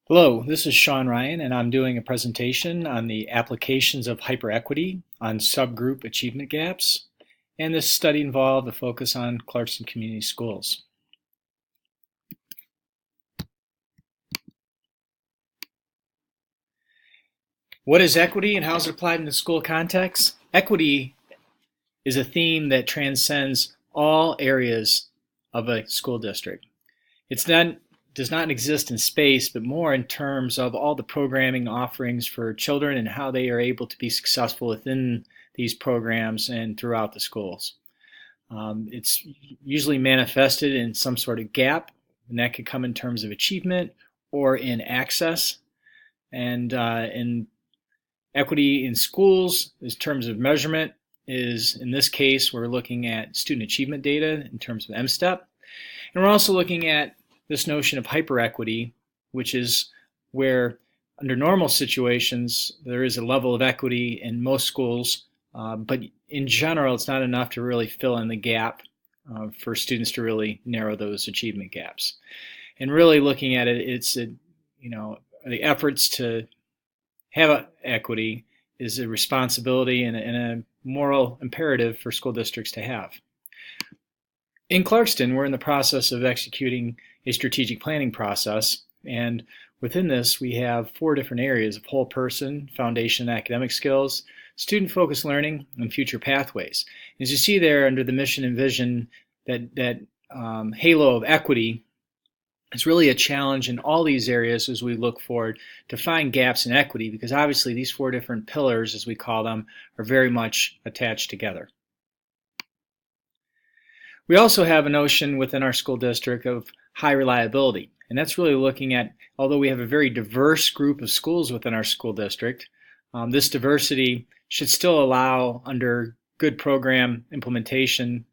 Hello, this is Sean Ryan, and I'm doing a presentation on the applications of hyperequity on subgroup achievement gaps. And this study involved a focus on Clarkston Community Schools. What is equity and how is it applied in the school context? Equity is a theme that transcends all areas of a school district. Does not exist in space, but more in terms of all the programming offerings for children and how they are able to be successful within these programs and throughout the schools. It's usually manifested in some sort of gap, and that could come in terms of achievement or in access. And in equity in schools, in terms of measurement, is in this case we're looking at student achievement data in terms of MSTEP, and we're also looking at this notion of hyperequity, which is where under normal situations there is a level of equity in most schools, but in general it's not enough to really fill in the gap for students to really narrow those achievement gaps. And really looking at it, it's the efforts to have equity is a responsibility and a moral imperative for school districts to have. In Clarkston, we're in the process of executing a strategic planning process, and within this we have 4 different areas of whole person, foundation academic skills, student-focused learning, and future pathways. As you see there under the mission and vision, that halo of equity is really a challenge in all these areas as we look forward to find gaps in equity, because obviously these 4 different pillars, as we call them, are very much attached together. We also have a notion within our school district of high reliability, and that's really looking at, although we have a very diverse group of schools within our school district, this diversity should still allow, under good program implementation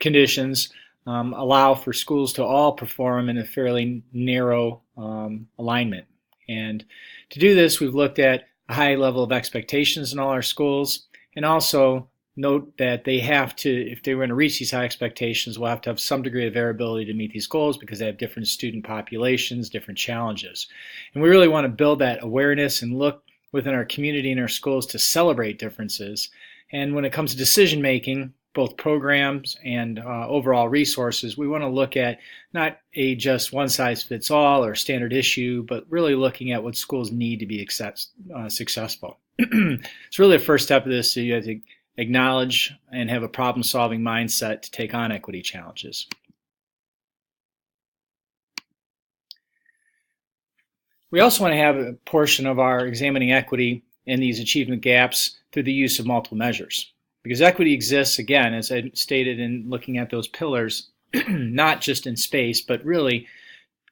conditions, allow for schools to all perform in a fairly narrow alignment. And to do this, we've looked at a high level of expectations in all our schools, and also note that they have to, if they were going to reach these high expectations, we'll have to have some degree of variability to meet these goals because they have different student populations, different challenges. And we really want to build that awareness and look within our community and our schools to celebrate differences. And when it comes to decision making, both programs and overall resources, we want to look at not a just one-size-fits-all or standard issue, but really looking at what schools need to be successful. It's really the first step of this, so you have to acknowledge and have a problem-solving mindset to take on equity challenges. We also want to have a portion of our examining equity in these achievement gaps through the use of multiple measures. Because equity exists, again, as I stated in looking at those pillars, not just in space, but really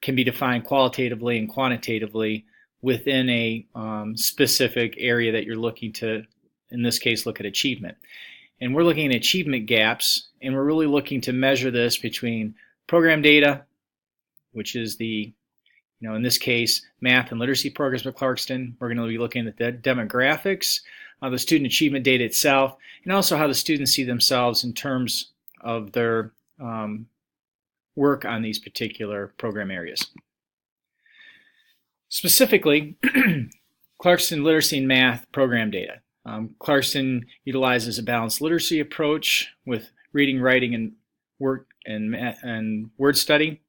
can be defined qualitatively and quantitatively within a specific area that you're looking to, in this case, look at achievement. And we're looking at achievement gaps, and we're really looking to measure this between program data, which is the, in this case, math and literacy programs at Clarkston. We're going to be looking at the demographics, the student achievement data itself, and also how the students see themselves in terms of their work on these particular program areas. Specifically, Clarkston literacy and math program data. Clarkston utilizes a balanced literacy approach with reading, writing, and word study.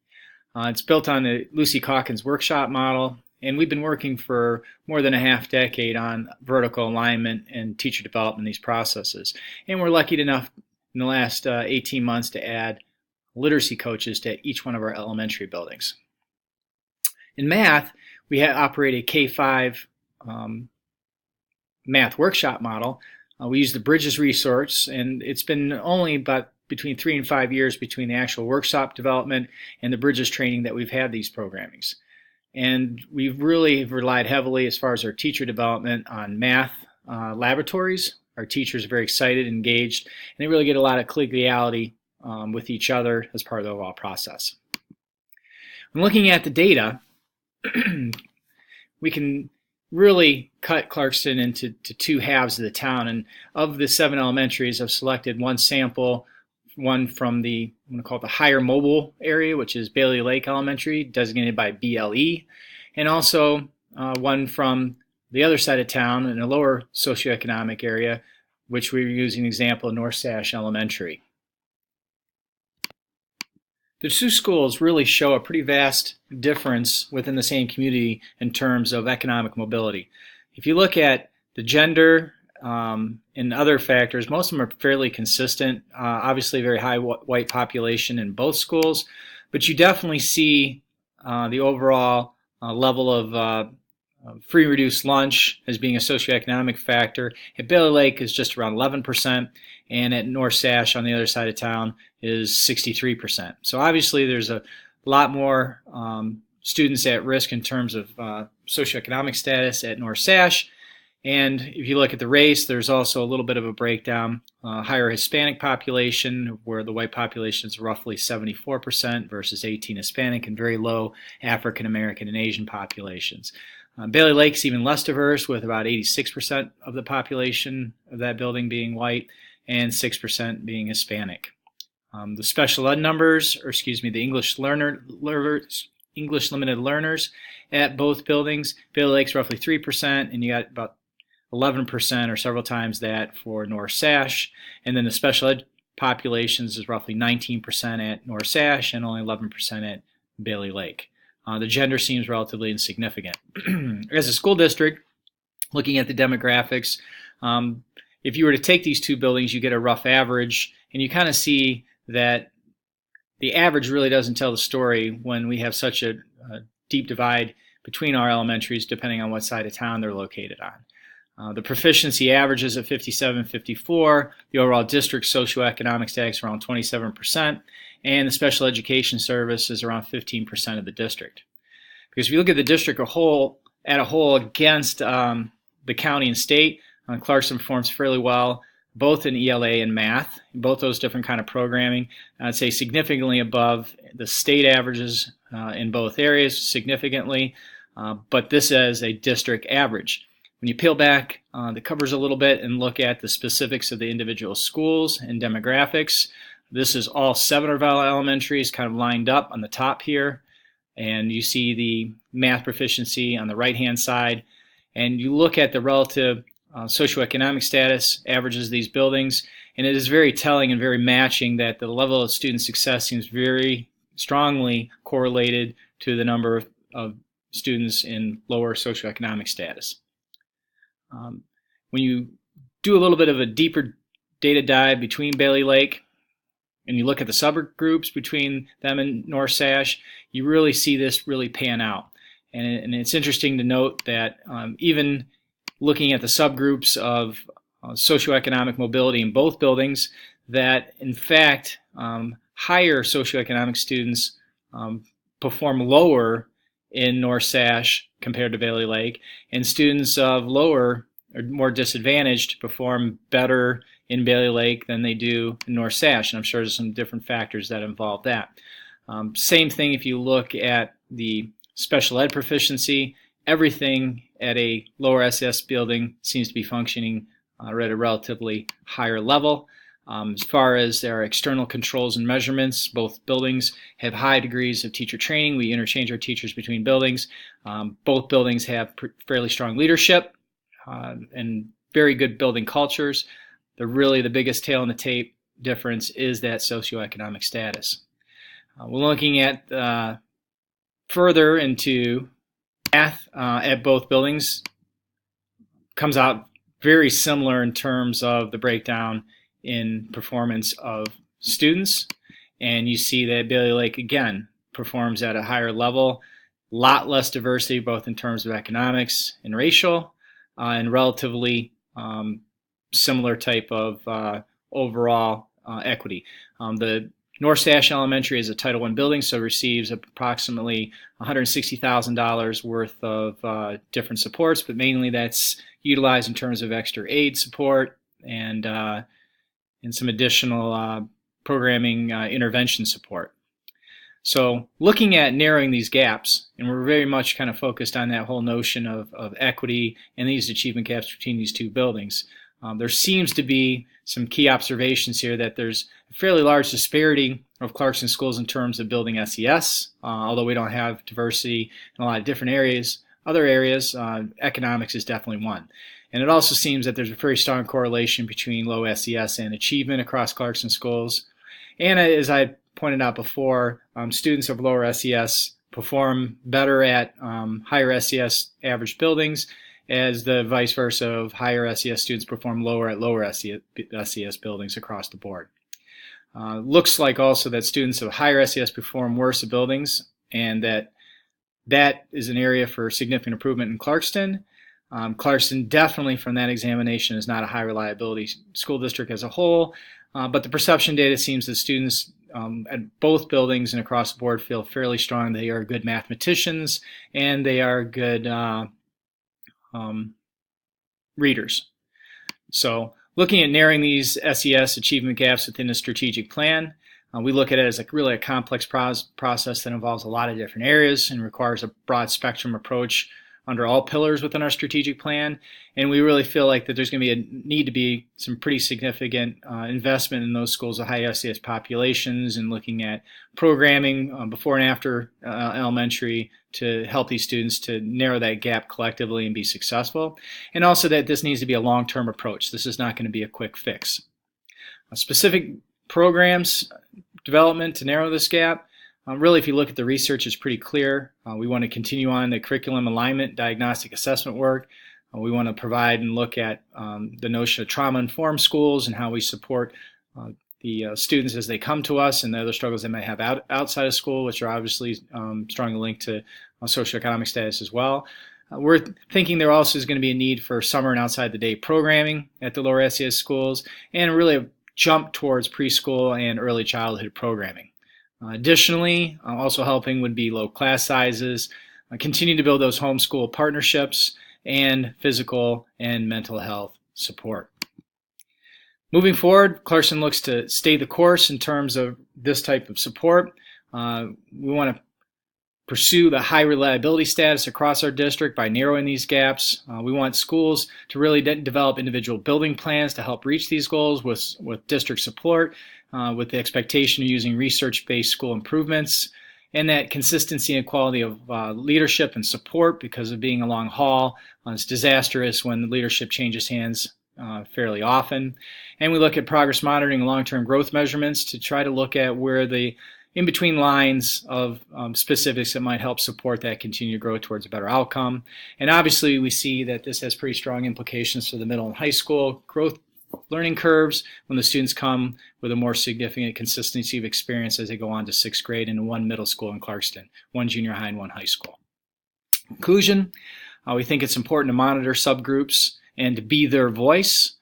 It's built on the Lucy Calkins workshop model, and we've been working for more than a half decade on vertical alignment and teacher development in these processes. And we're lucky enough in the last 18 months to add literacy coaches to each one of our elementary buildings. In math, we operate a K-5 math workshop model. We use the Bridges resource, and it's been only about between 3 and 5 years between the actual workshop development and the Bridges training that we've had these programmings. And we've really relied heavily as far as our teacher development on math laboratories. Our teachers are very excited, engaged, and they really get a lot of collegiality with each other as part of the overall process. When looking at the data, we can really cut Clarkston into 2 halves of the town, and of the 7 elementaries, I've selected one sample one from the, I'm going to call it the higher mobile area, which is Bailey Lake Elementary, designated by BLE, and also one from the other side of town in a lower socioeconomic area, which we're using an example of North Sash Elementary. The two schools really show a pretty vast difference within the same community in terms of economic mobility. If you look at the gender and other factors, most of them are fairly consistent. Obviously, a very high white population in both schools, but you definitely see the overall level of free reduced lunch as being a socioeconomic factor. At Bailey Lake is just around 11%, and at North Sash on the other side of town is 63%. So obviously there's a lot more students at risk in terms of socioeconomic status at North Sash. And if you look at the race, there's also a little bit of a breakdown. Higher Hispanic population, where the white population is roughly 74% versus 18% Hispanic, and very low African American and Asian populations. Bailey Lake's even less diverse, with about 86% of the population of that building being white and 6% being Hispanic. The special ed numbers, or excuse me, the English limited learners at both buildings, Bailey Lake's roughly 3%, and you got about 11% or several times that for North Sash. And then the special ed populations is roughly 19% at North Sash and only 11% at Bailey Lake. The gender seems relatively insignificant. As a school district, looking at the demographics, if you were to take these two buildings, you get a rough average, and you kind of see that the average really doesn't tell the story when we have such a deep divide between our elementaries depending on what side of town they're located on. The proficiency averages at 57-54, the overall district socioeconomic status around 27%, and the special education service is around 15% of the district. Because if you look at the district as a whole against the county and state, Clarkson performs fairly well, both in ELA and math, both those different kind of programming. I'd say significantly above the state averages in both areas, significantly, but this is a district average. When you peel back the covers a little bit and look at the specifics of the individual schools and demographics, this is all 7 of our elementaries kind of lined up on the top here, and you see the math proficiency on the right-hand side, and you look at the relative socioeconomic status averages of these buildings, and it is very telling and very matching that the level of student success seems very strongly correlated to the number of students in lower socioeconomic status. When you do a little bit of a deeper data dive between Bailey Lake and you look at the subgroups between them and North Sash, you really see this really pan out. And it's interesting to note that even looking at the subgroups of socioeconomic mobility in both buildings, that in fact higher socioeconomic students perform lower in North Sash compared to Bailey Lake, and students of lower or more disadvantaged perform better in Bailey Lake than they do in North Sash, and I'm sure there's some different factors that involve that. Same thing if you look at the special ed proficiency. Everything at a lower SS building seems to be functioning at a relatively higher level. As far as their external controls and measurements, both buildings have high degrees of teacher training. We interchange our teachers between buildings. Both buildings have fairly strong leadership and very good building cultures. The biggest tail in the tape difference is that socioeconomic status. We're looking at further into math at both buildings. Comes out very similar in terms of the breakdown in performance of students, and you see that Bailey Lake again performs at a higher level, a lot less diversity both in terms of economics and racial, and relatively similar type of overall equity. The North Sash Elementary is a Title I building, so receives approximately $160,000 worth of different supports, but mainly that's utilized in terms of extra aid support and some additional programming intervention support. So looking at narrowing these gaps, and we're very much kind of focused on that whole notion of equity and these achievement gaps between these two buildings. There seems to be some key observations here that there's a fairly large disparity of Clarkston schools in terms of building SES, although we don't have diversity in a lot of different areas. Other areas, economics is definitely one. And it also seems that there's a very strong correlation between low SES and achievement across Clarkston schools. And as I pointed out before, students of lower SES perform better at higher SES average buildings, as the vice versa of higher SES students perform lower at lower SES buildings across the board. Looks like also that students of higher SES perform worse at buildings, and that is an area for significant improvement in Clarkston. Clarkston definitely from that examination is not a high reliability school district as a whole, but the perception data seems that students at both buildings and across the board feel fairly strong. They are good mathematicians and they are good readers. So looking at narrowing these SES achievement gaps within the strategic plan, we look at it as really a complex process that involves a lot of different areas and requires a broad spectrum approach under all pillars within our strategic plan. And we really feel like that there's going to be a need to be some pretty significant investment in those schools with high SES populations and looking at programming before and after elementary to help these students to narrow that gap collectively and be successful. And also that this needs to be a long-term approach. This is not going to be a quick fix. Specific programs development to narrow this gap. Really, if you look at the research, it's pretty clear. We want to continue on the curriculum alignment, diagnostic assessment work. We want to provide and look at the notion of trauma-informed schools and how we support the students as they come to us and the other struggles they may have outside of school, which are obviously strongly linked to socioeconomic status as well. We're thinking there also is going to be a need for summer and outside the day programming at the lower SES schools, and really a jump towards preschool and early childhood programming. Additionally, also helping would be low class sizes, continue to build those homeschool partnerships, and physical and mental health support. Moving forward, Clarkston looks to stay the course in terms of this type of support. We want to pursue the high reliability status across our district by narrowing these gaps. We want schools to really develop individual building plans to help reach these goals with district support, with the expectation of using research-based school improvements, and that consistency and quality of leadership and support because of being a long haul. It's disastrous when the leadership changes hands fairly often. And we look at progress monitoring and long-term growth measurements to try to look at where the in-between lines of specifics that might help support that continued growth towards a better outcome. And obviously we see that this has pretty strong implications for the middle and high school growth learning curves when the students come with a more significant consistency of experience as they go on to 6th grade in one middle school in Clarkston, one junior high and one high school. Conclusion, we think it's important to monitor subgroups and to be their voice.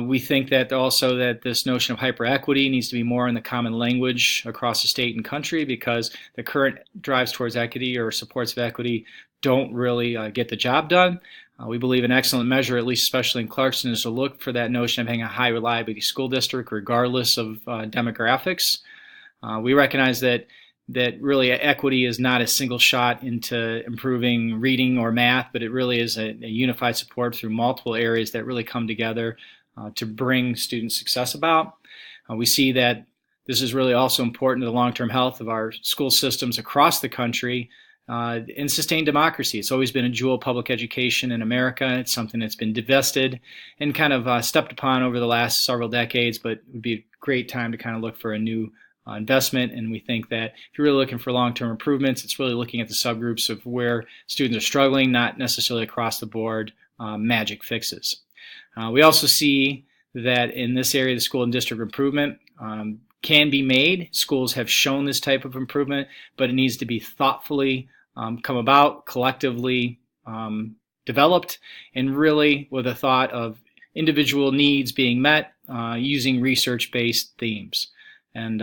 We think that also that this notion of hyper-equity needs to be more in the common language across the state and country because the current drives towards equity or supports of equity don't really get the job done. We believe an excellent measure, at least especially in Clarkston, is to look for that notion of having a high reliability school district regardless of demographics. We recognize that really equity is not a single shot into improving reading or math, but it really is a unified support through multiple areas that really come together to bring student success about. We see that this is really also important to the long-term health of our school systems across the country and sustained democracy. It's always been a jewel of public education in America. It's something that's been divested and kind of stepped upon over the last several decades, but it would be a great time to kind of look for a new investment. And we think that if you're really looking for long-term improvements, it's really looking at the subgroups of where students are struggling, not necessarily across the board magic fixes. We also see that in this area, the school and district improvement can be made. Schools have shown this type of improvement, but it needs to be thoughtfully come about, collectively developed, and really with a thought of individual needs being met using research-based themes. And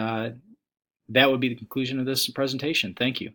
that would be the conclusion of this presentation. Thank you.